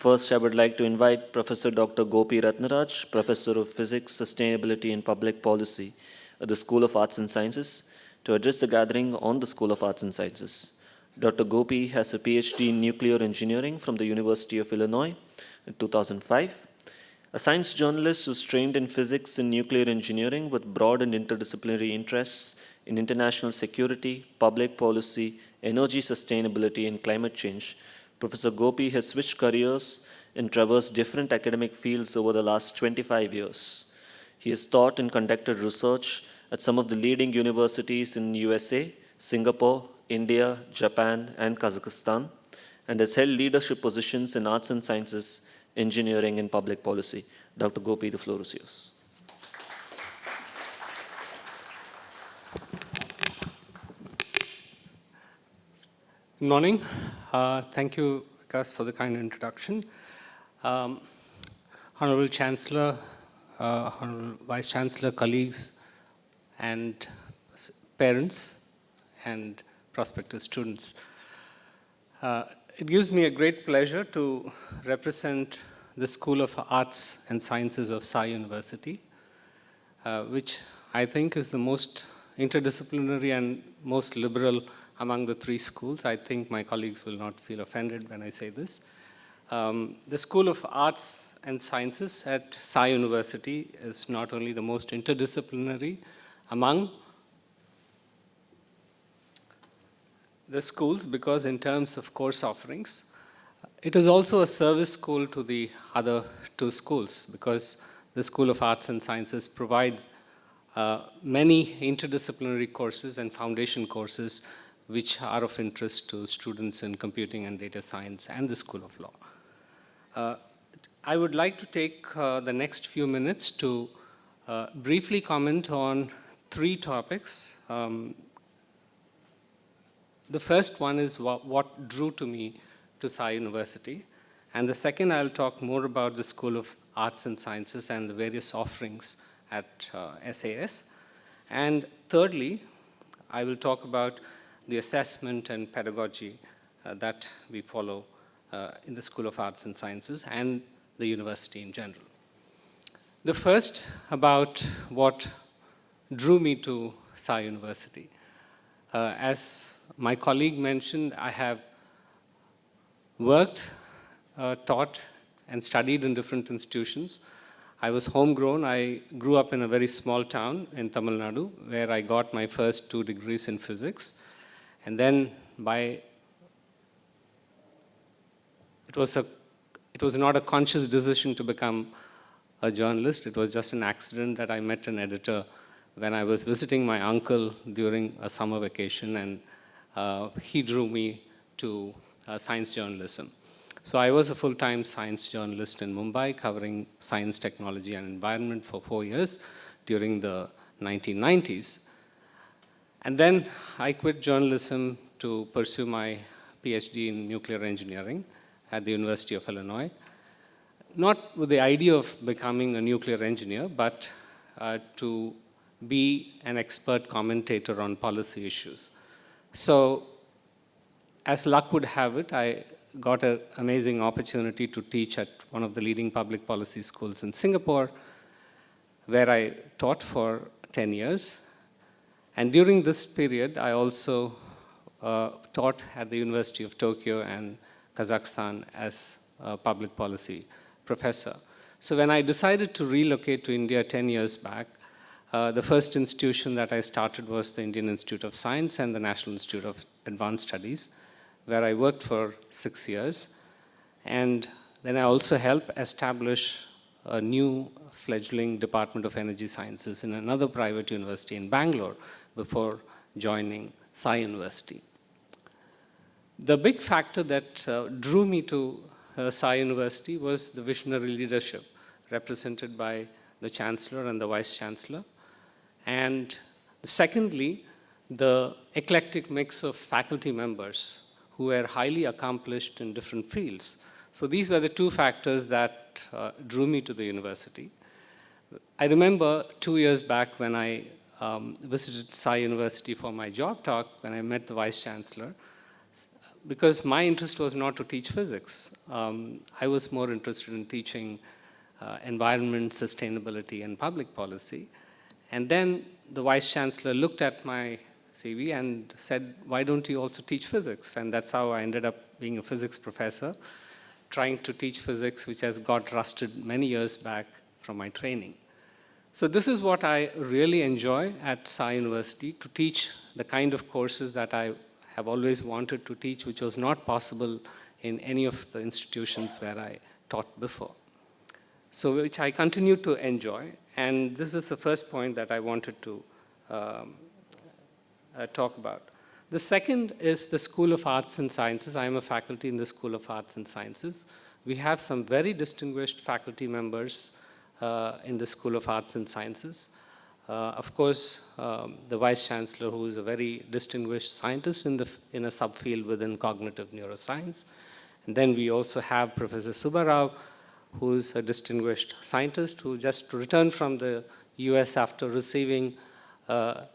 First, I would like to invite Professor Dr. Gopi Rethinaraj, Professor of Physics, Sustainability and Public Policy at the School of Arts and Sciences, to address the gathering on the School of Arts and Sciences. Dr. Gopi has a PhD in Nuclear Engineering from the University of Illinois in 2005. A science journalist who's trained in physics and nuclear engineering with broad and interdisciplinary interests in international security, public policy, energy sustainability, and climate change, Professor Gopi has switched careers and traversed different academic fields over the last 25 years. He has taught and conducted research at some of the leading universities in USA, Singapore, India, Japan, and Kazakhstan, and has held leadership positions in arts and sciences, engineering, and public policy. Dr. Gopi, the floor is yours. Good morning. Thank you, Vikas, for the kind introduction. Honorable Chancellor, Honorable Vice Chancellor, colleagues, and parents, and prospective students. It gives me a great pleasure to represent the School of Arts and Sciences of Sai University, which I think is the most interdisciplinary and most liberal among the three schools. I think my colleagues will not feel offended when I say this. The School of Arts and Sciences at Sai University is not only the most interdisciplinary among the schools, because in terms of course offerings, it is also a service school to the other two schools, because the School of Arts and Sciences provides many interdisciplinary courses and foundation courses which are of interest to students in computing and data science and the School of Law. I would like to take the next few minutes to briefly comment on three topics. The first one is what drew to me to Sai University. And the second, I'll talk more about the School of Arts and Sciences and the various offerings at SAS. And thirdly, I will talk about the assessment and pedagogy that we follow in the School of Arts and Sciences and the university in general. The first about what drew me to Sai University. As my colleague mentioned, I have worked, taught, and studied in different institutions. I was homegrown. I grew up in a very small town in Tamil Nadu, where I got my first 2 degrees in physics. And then it was not a conscious decision to become a journalist. It was just an accident that I met an editor when I was visiting my uncle during a summer vacation, and he drew me to science journalism. So I was a full-time science journalist in Mumbai, covering science, technology, and environment for 4 years during the 1990s. And then I quit journalism to pursue my PhD in nuclear engineering at the University of Illinois. Not with the idea of becoming a nuclear engineer, but to be an expert commentator on policy issues. So, as luck would have it, I got an amazing opportunity to teach at one of the leading public policy schools in Singapore, where I taught for 10 years. And during this period, I also taught at the University of Tokyo and Kazakhstan as a public policy professor. So when I decided to relocate to India 10 years back, the first institution that I started was the Indian Institute of Science and the National Institute of Advanced Studies, where I worked for 6 years. And then I also helped establish a new fledgling Department of Energy Sciences in another private university in Bangalore before joining Sai University. The big factor that drew me to Sai University was the visionary leadership represented by the Chancellor and the Vice Chancellor. And secondly, the eclectic mix of faculty members who were highly accomplished in different fields. So these were the two factors that drew me to the university. I remember 2 years back when I visited Sai University for my job talk, when I met the Vice Chancellor. because my interest was not to teach physics. I was more interested in teaching environment, sustainability, and public policy. And then the Vice Chancellor looked at my CV and said, why don't you also teach physics? And that's how I ended up being a physics professor, trying to teach physics, which has got rusted many years back from my training. So this is what I really enjoy at Sai University, to teach the kind of courses that I have always wanted to teach, which was not possible in any of the institutions where I taught before. So which I continue to enjoy. And this is the first point that I wanted to talk about. The second is the School of Arts and Sciences. I am a faculty in the School of Arts and Sciences. We have some very distinguished faculty members in the School of Arts and Sciences. Of course, the Vice Chancellor, who is a very distinguished scientist in a subfield within cognitive neuroscience. And then we also have Professor Subbarao, who is a distinguished scientist who just returned from the US after receiving a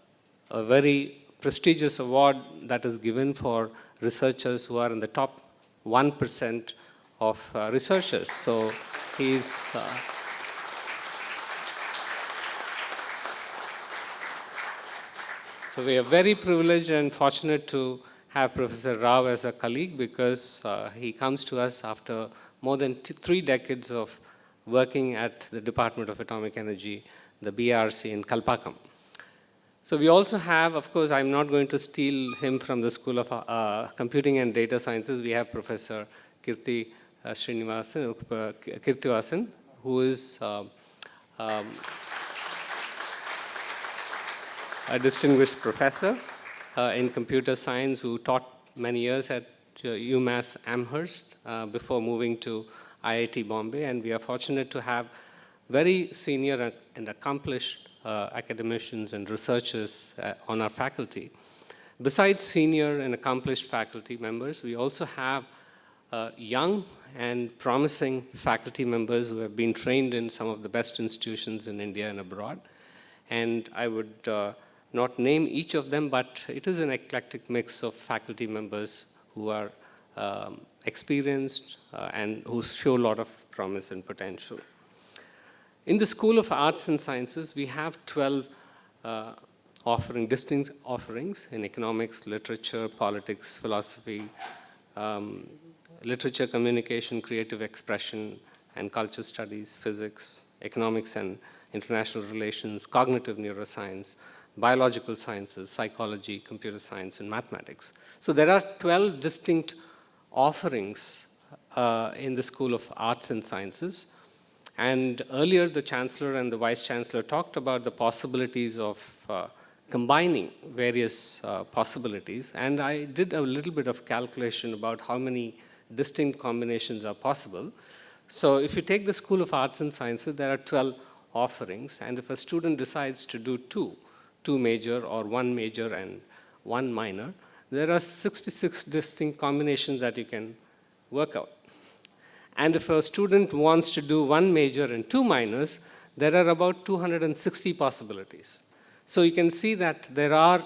very prestigious award that is given for researchers who are in the top 1% of researchers. So he's so we are very privileged and fortunate to have Professor Rao as a colleague, because he comes to us after more than 3 decades of working at the Department of Atomic Energy, the BRC in Kalpakkam. So we also have, of course, I'm not going to steal him from the School of Computing and Data Sciences. We have Professor Kirti Kirtivasan, who is a distinguished professor in computer science, who taught many years at UMass Amherst before moving to IIT Bombay. And we are fortunate to have very senior and accomplished academicians and researchers on our faculty. Besides senior and accomplished faculty members, we also have young and promising faculty members who have been trained in some of the best institutions in India and abroad. And I would not name each of them, but it is an eclectic mix of faculty members who are experienced and who show a lot of promise and potential. In the School of Arts and Sciences, we have 12 distinct offerings in economics, literature, politics, philosophy, literature, communication, creative expression, and culture studies, physics, economics and international relations, cognitive neuroscience, biological sciences, psychology, computer science, and mathematics. So there are 12 distinct offerings in the School of Arts and Sciences. And earlier, the Chancellor and the Vice Chancellor talked about the possibilities of combining various possibilities. And I did a little bit of calculation about how many distinct combinations are possible. So if you take the School of Arts and Sciences, there are 12 offerings. And if a student decides to do two major or one major and one minor, there are 66 distinct combinations that you can work out. And if a student wants to do one major and two minors, there are about 260 possibilities. So you can see that there are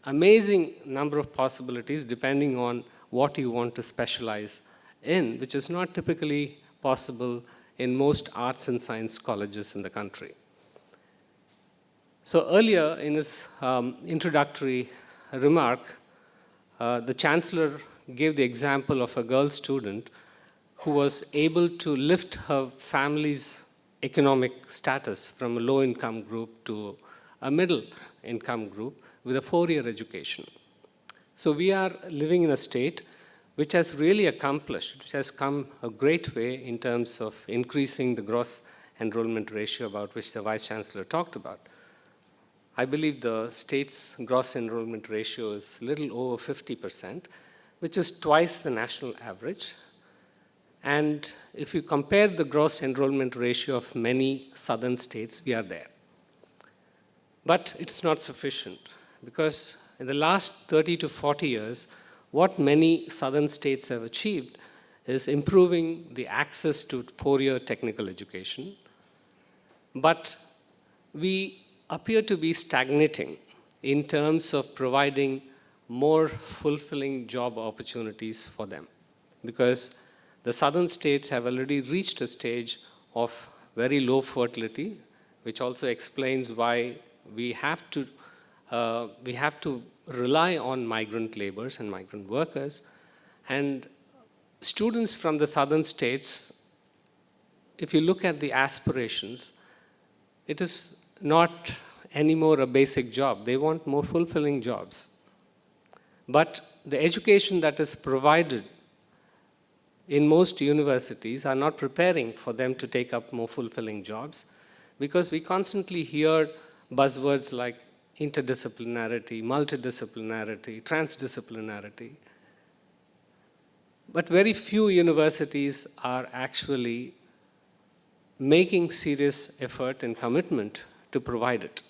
amazing number of possibilities depending on what you want to specialize in, which is not typically possible in most arts and science colleges in the country. So earlier in his introductory remark, the Chancellor gave the example of a girl student who was able to lift her family's economic status from a low-income group to a middle-income group with a 4-year education. So we are living in a state which has really accomplished, which has come a great way in terms of increasing the gross enrollment ratio about which the Vice Chancellor talked about. I believe the state's gross enrollment ratio is a little over 50%, which is twice the national average. And if you compare the gross enrollment ratio of many southern states, we are there. But it's not sufficient, because in the last 30 to 40 years, what many southern states have achieved is improving the access to 4-year technical education. But we appear to be stagnating in terms of providing more fulfilling job opportunities for them. Because the southern states have already reached a stage of very low fertility, which also explains why we have to rely on migrant laborers and migrant workers. And students from the southern states, if you look at the aspirations, it is not anymore a basic job. They want more fulfilling jobs. But the education that is provided in most universities are not preparing for them to take up more fulfilling jobs, because we constantly hear buzzwords like interdisciplinarity, multidisciplinarity, transdisciplinarity. But very few universities are actually making serious effort and commitment to provide it.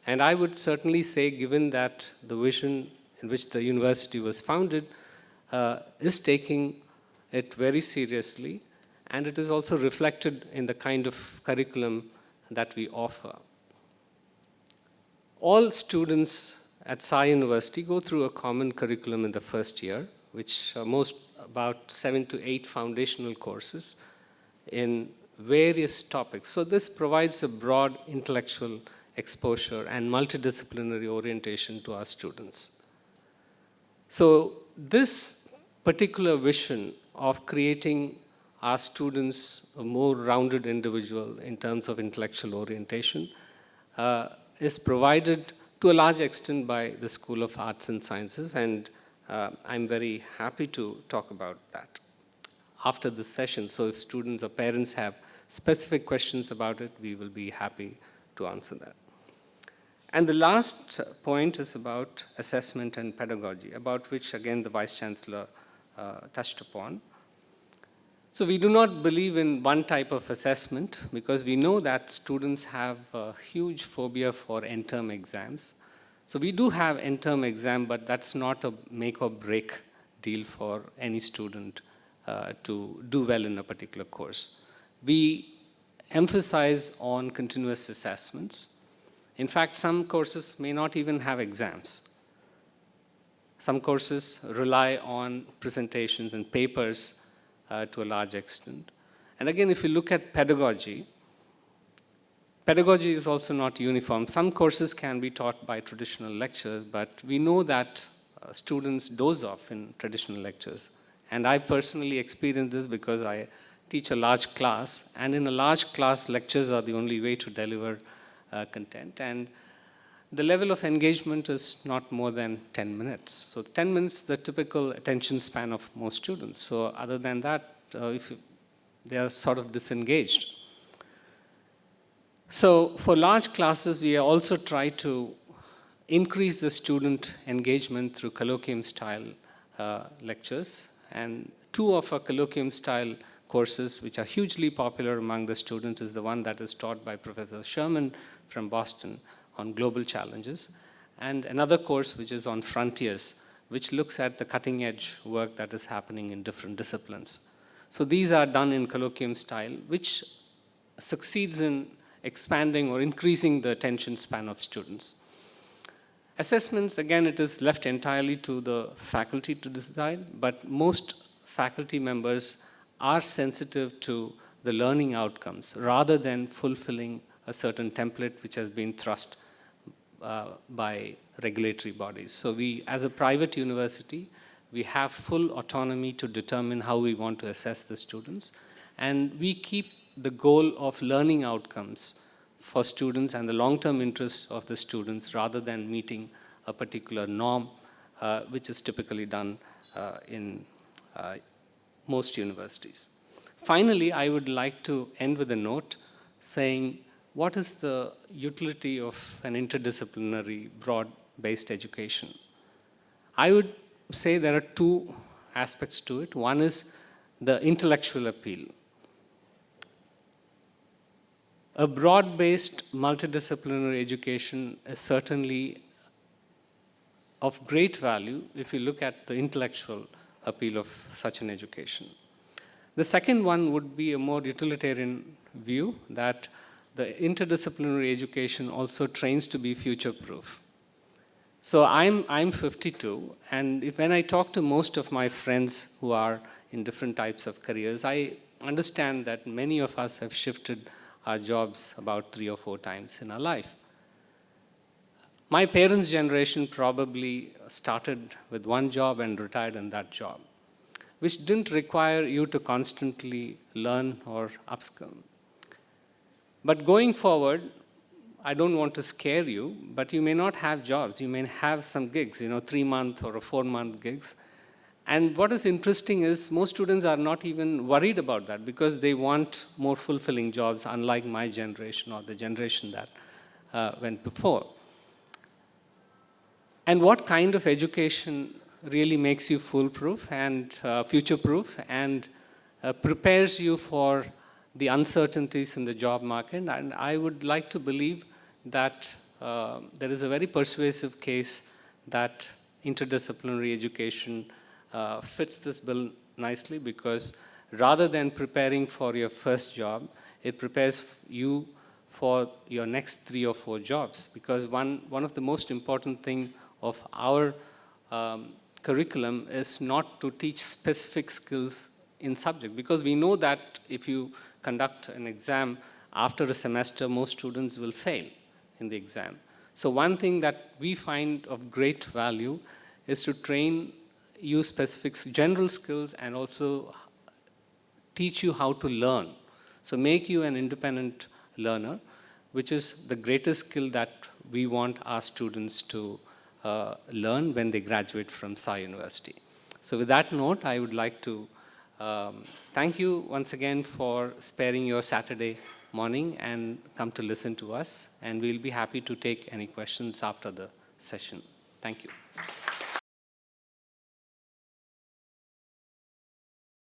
And I would certainly say, given that the vision in which the university was founded is taking it very seriously, and it is also reflected in the kind of curriculum that we offer. All students at Sai University go through a common curriculum in the first year, which are about 7 to 8 foundational courses in various topics. So this provides a broad intellectual exposure and multidisciplinary orientation to our students. So this particular vision of creating our students a more rounded individual in terms of intellectual orientation is provided to a large extent by the School of Arts and Sciences, and I'm very happy to talk about that after this session. So if students or parents have specific questions about it, we will be happy to answer that. And the last point is about assessment and pedagogy, about which again the Vice Chancellor touched upon. So we do not believe in one type of assessment, because we know that students have a huge phobia for end-term exams. So we do have end-term exam, but that's not a make or break deal for any student to do well in a particular course. We emphasize on continuous assessments. In fact, some courses may not even have exams. Some courses rely on presentations and papers to a large extent. And again, if you look at pedagogy, pedagogy is also not uniform. Some courses can be taught by traditional lectures, but we know that students doze off in traditional lectures. And I personally experience this because I teach a large class, and in a large class, lectures are the only way to deliver content. And the level of engagement is not more than 10 minutes. So 10 minutes is the typical attention span of most students. So other than that, they are sort of disengaged. So for large classes, we also try to increase the student engagement through colloquium-style lectures. And 2 of our colloquium-style courses, which are hugely popular among the students, is the one that is taught by Professor Sherman from Boston on global challenges, and another course which is on frontiers, which looks at the cutting edge work that is happening in different disciplines. So these are done in colloquium style, which succeeds in expanding or increasing the attention span of students. Assessments, again, it is left entirely to the faculty to decide, but most faculty members are sensitive to the learning outcomes rather than fulfilling a certain template which has been thrust by regulatory bodies. So we, as a private university, we have full autonomy to determine how we want to assess the students, and we keep the goal of learning outcomes for students and the long-term interests of the students rather than meeting a particular norm, which is typically done in most universities. Finally, I would like to end with a note saying, what is the utility of an interdisciplinary, broad-based education? I would say there are 2 aspects to it. One is the intellectual appeal. A broad-based, multidisciplinary education is certainly of great value if you look at the intellectual appeal of such an education. The second one would be a more utilitarian view, that the interdisciplinary education also trains to be future-proof. So I'm 52, and when I talk to most of my friends who are in different types of careers, I understand that many of us have shifted our jobs about 3 or 4 times in our life. My parents' generation probably started with one job and retired in that job, which didn't require you to constantly learn or upskill. But going forward, I don't want to scare you, but you may not have jobs. You may have some gigs, 3-month or 4-month gigs. And what is interesting is most students are not even worried about that because they want more fulfilling jobs, unlike my generation or the generation that went before. And what kind of education really makes you foolproof and future-proof and prepares you for the uncertainties in the job market? And I would like to believe that there is a very persuasive case that interdisciplinary education fits this bill nicely, because rather than preparing for your first job, it prepares you for your next 3 or 4 jobs. Because one of the most important things of our curriculum is not to teach specific skills in subject, because we know that if you conduct an exam after a semester, most students will fail in the exam. So one thing that we find of great value is to train you specific general skills and also teach you how to learn. So make you an independent learner, which is the greatest skill that we want our students to learn when they graduate from Sai University. So with that note, I would like to thank you once again for sparing your Saturday morning and come to listen to us. And we'll be happy to take any questions after the session. Thank you.